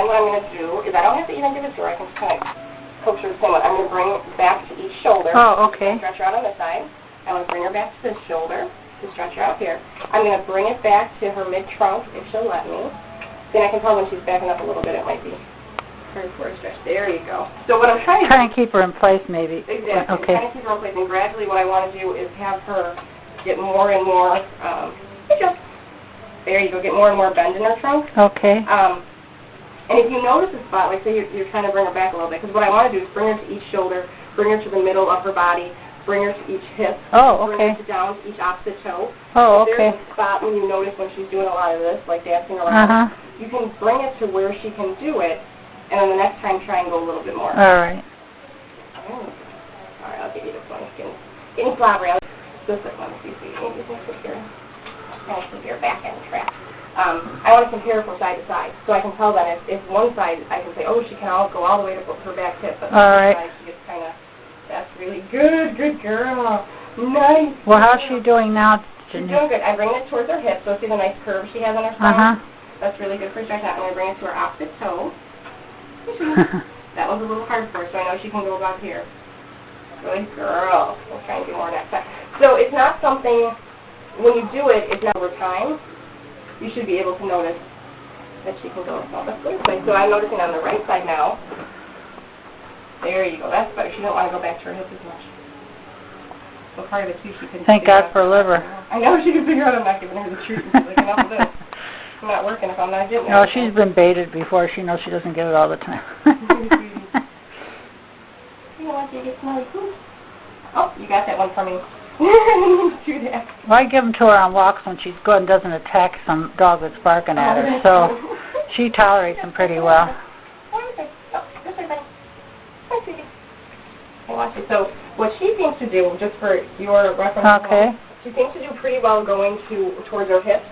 what I'm going to do is I don't have to even give it to her. I can just kind of coach her the same way. I'm going to bring it back to each shoulder. Oh, okay. Stretch her out on this side. I'm going to bring her back to this shoulder to stretch her out here. I'm going to bring it back to her mid-trunk if she'll let me. Then I can tell when she's backing up a little bit, it might be hard for her to stretch. There you go. So what I'm trying to do... Try and keep her in place, maybe. Exactly. Okay. Trying to keep her in place. And gradually what I want to do is have her get more and more... there you go. Get more and more bend in her trunk. Okay. And if you notice a spot, like say you're trying to bring her back a little bit, because what I want to do is bring her to each shoulder, bring her to the middle of her body, bring her to each hip, bring her down to each opposite toe. Oh, if okay. there's a spot when you notice when she's doing a lot of this, like dancing around, you can bring it to where she can do it, and then the next time try and go a little bit more. All right. All right, I'll give you this one. It's getting slobbery. This one, if you see. Maybe just sit here. Kind of keep your back end track. I want to compare from side to side, so I can tell then if one side I can say, oh, she can go all the way to her back hip, but the other side she gets kind of, that's really good girl, nice. Well, how's she doing now, She's doing good. I bring it towards her hip, so see the nice curve she has on her spine? That's really good for stretching out. I'm going to bring it to her opposite toe. That was a little hard for her, so I know she can go about here. Good girl. We'll try and do more next time. So it's not something, when you do it, it's not over time. You should be able to notice that she can go that's good. So I'm noticing on the right side now. There you go. That's better. She don't want to go back to her hip as much. So part of it too, she can. Thank God for liver. I know she can figure out I'm not giving her the truth. She's like, enough of this. I'm not working if I'm not getting it. No, she's been baited before. She knows she doesn't get it all the time. You want you to get smelly food? Oh, you got that one for me. Do that. Well, I give them to her on walks when she's good and doesn't attack some dog that's barking at her. So she tolerates them pretty well. So what she seems to do, just for your reference, she seems to do pretty well going towards her hips,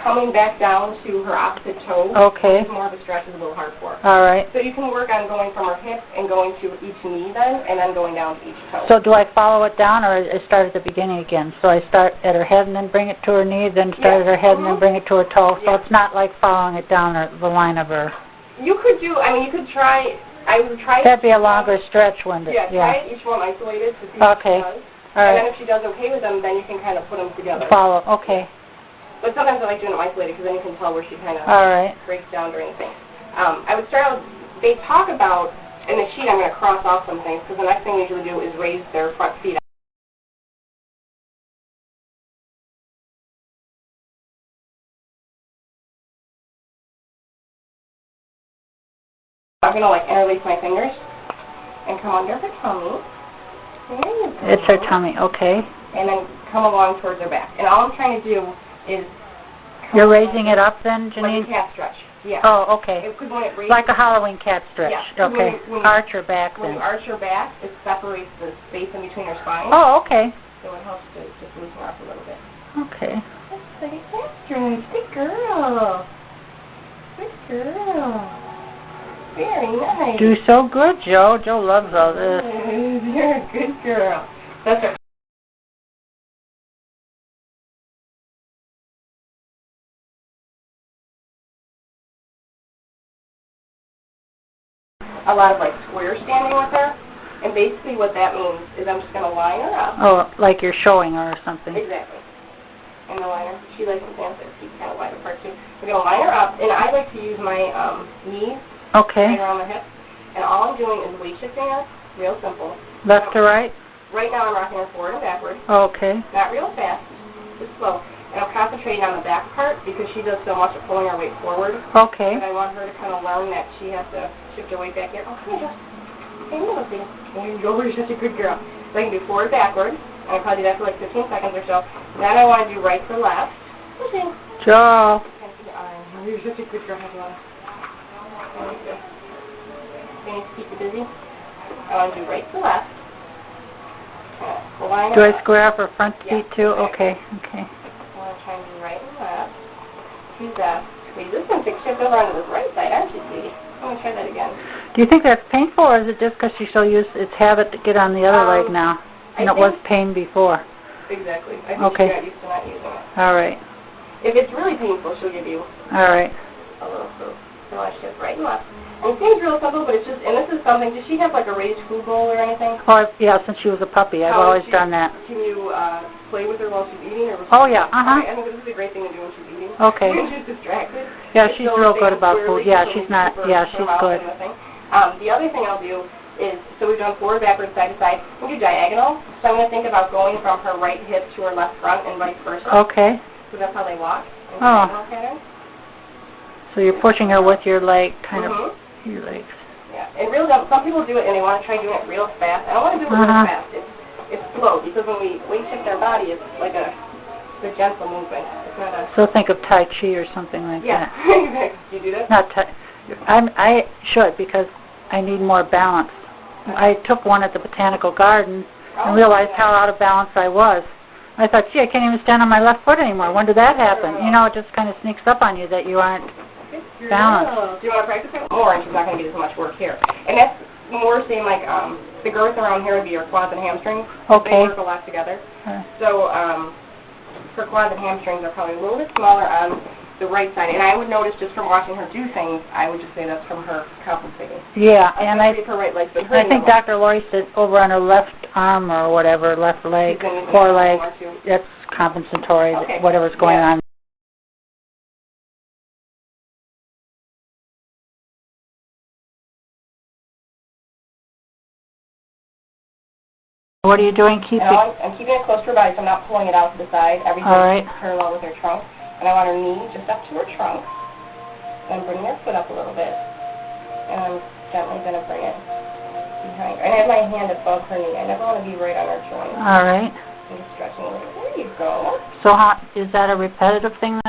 coming back down to her opposite toe. Okay. It's more of a stretch, is a little hard for her. All right. So you can work on going from her hip and going to each knee then, and then going down to each toe. So do I follow it down, or I start at the beginning again? So I start at her head and then bring it to her knee, then start at her head and then bring it to her toe. So it's not like following it down the line of her. You could do, you could try, I would try. That'd be a longer stretch, wouldn't it? Try each one isolated to see what she does. All right. And then if she does okay with them, then you can kind of put them together. Follow, okay. But sometimes I like doing them isolated because then you can tell where she kind of breaks down during the thing. I would start out, they talk about, in the sheet I'm going to cross off some things because the next thing they usually do is raise their front feet. I'm going to interlace my fingers and come under her tummy. There you go. It's her tummy, okay. And then come along towards her back. And all I'm trying to do is... You're raising it up then, Janine? Like a cat stretch, yeah. Oh, okay. Like a Halloween cat stretch. Yeah. Okay. Arch her back then. When you arch her back, it separates the space in between her spine. Oh, okay. So it helps to just loosen her up a little bit. Okay. That's like a cat stretch. Good girl. Good girl. Very nice. Do so good, Joe. Joe loves all this. You're a good girl. That's her. A lot of square standing with her, and basically what that means is I'm just going to line her up. Oh, like you're showing her or something. Exactly. And the liner, she likes to dance with her feet kind of wide apart too. We're going to line her up, and I like to use my knees right around the hips, and all I'm doing is weight shifting her, real simple. Left to right? Right now I'm rocking her forward and backward. Okay. Not real fast, just slow. And I'm concentrating on the back part because she does so much of pulling her weight forward. Okay. And I want her to kind of learn that she has to shift her weight back here. Oh, come here, Josh. Hey, you there you go. You're such a good girl. So I can do forward, backward. And I'll probably do that for 15 seconds or so. Then I want to do right to left. Pushing. Joe. You're such a good girl. How do you want to? There you go. You need to keep you busy. I want to do right to left. Do I square up her front feet too? Okay. Okay. I want to try and do right and left. She's resistant. Shift over onto the right side, aren't you, sweetie? I'm going to try that again. Do you think that's painful, or is it just because she's so used its habit to get on the other leg now? And it was pain before. Exactly. I think she got used to not using it. All right. If it's really painful, she'll give you a little proof. So watch hip right and left. And it seems real simple, but it's just, and this is something, does she have like a raised food bowl or anything? Oh, yeah, since she was a puppy, I've always done that. Can you play with her while she's eating? Or Oh, yeah, Okay, I think this is a great thing to do when she's eating. Okay. When she's distracted. Yeah, she's real good about food. Yeah, she's not, yeah, she's good. The other thing I'll do is, so we've done forward, backwards, side to side. We do diagonal. So I'm going to think about going from her right hip to her left front and vice versa. Okay. So that's how they walk. Oh. Pattern. So you're pushing her with your leg, kind of, your legs. Yeah, and really, some people do it and they want to try doing it real fast. I don't want to do it real fast. It's slow, because when we weight shift our body, it's like a gentle movement. It's not a... So think of Tai Chi or something like that. Yeah, do you do that? Not Tai... I should, because I need more balance. I took one at the Botanical Garden and realized how out of balance I was. I thought, gee, I can't even stand on my left foot anymore. When did that happen? You know, it just kind of sneaks up on you that you aren't balanced. Do you want to practice it more? And she's not going to get as much work here. And that's more saying like the girth around here would be your quads and hamstrings. Okay. They work a lot together. So her quads and hamstrings are probably a little bit smaller on the right side. And I would notice just from watching her do things, I would just say that's from her compensating. Yeah, and I think Dr. Lori said over on her left arm or whatever, left leg, foreleg, that's compensatory, whatever's going on. What are you doing? I'm keeping it close to her body, so I'm not pulling it out to the side. Everything's parallel with her trunk. And I want her knee just up to her trunk. And I'm bringing her foot up a little bit. And I'm gently going to bring it behind her. And I have my hand above her knee. I never want to be right on her joint. All right. I'm just stretching a little bit. There you go. So is that a repetitive thing?